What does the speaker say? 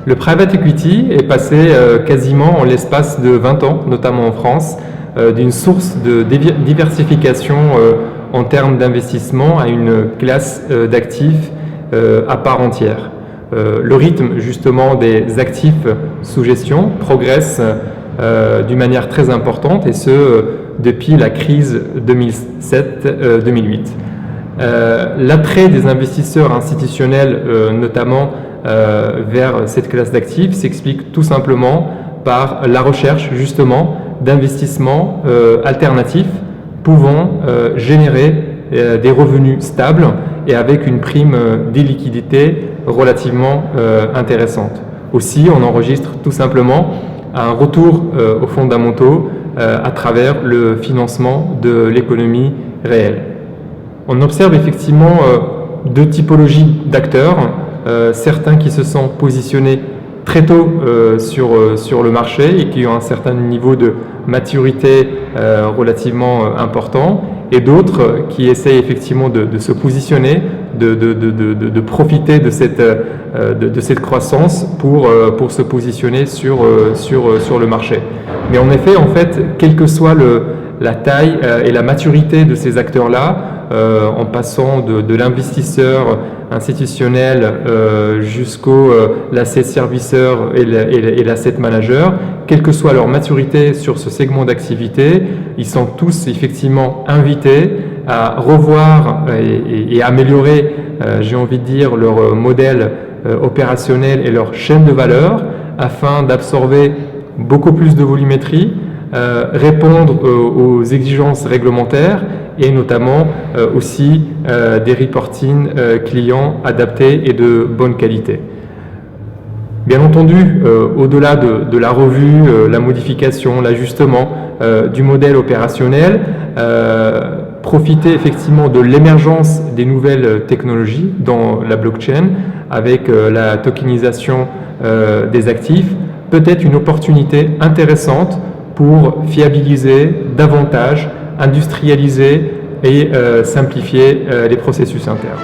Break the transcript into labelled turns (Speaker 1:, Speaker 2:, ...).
Speaker 1: Le private equity est passé quasiment en l'espace de 20 ans, notamment en France, d'une source de diversification en termes d'investissement à une classe d'actifs à part entière. Le rythme justement des actifs sous gestion progresse d'une manière très importante, et ce depuis la crise 2007-2008. L'attrait des investisseurs institutionnels notamment vers cette classe d'actifs s'explique tout simplement par la recherche justement d'investissements alternatifs pouvant générer des revenus stables et avec une prime d'illiquidité relativement intéressante. Aussi, on enregistre tout simplement un retour aux fondamentaux à travers le financement de l'économie réelle. On observe effectivement deux typologies d'acteurs, certains qui se sont positionnés très tôt sur le marché et qui ont un certain niveau de maturité relativement important, et d'autres qui essayent effectivement de se positionner, de profiter de cette croissance pour se positionner sur le marché. Mais en effet, quelle que soit la taille et la maturité de ces acteurs-là, en passant de l'investisseur institutionnel jusqu'au l'asset serviceur et l'asset manager, quelle que soit leur maturité sur ce segment d'activité, ils sont tous effectivement invités à revoir et améliorer, j'ai envie de dire, leur modèle opérationnel et leur chaîne de valeur afin d'absorber beaucoup plus de volumétrie, répondre aux exigences réglementaires et notamment aussi des reporting clients adaptés et de bonne qualité. Bien entendu, au-delà de la revue, la modification, l'ajustement du modèle opérationnel, profiter effectivement de l'émergence des nouvelles technologies dans la blockchain avec la tokenisation des actifs peut être une opportunité intéressante pour fiabiliser davantage, industrialiser et simplifier les processus internes.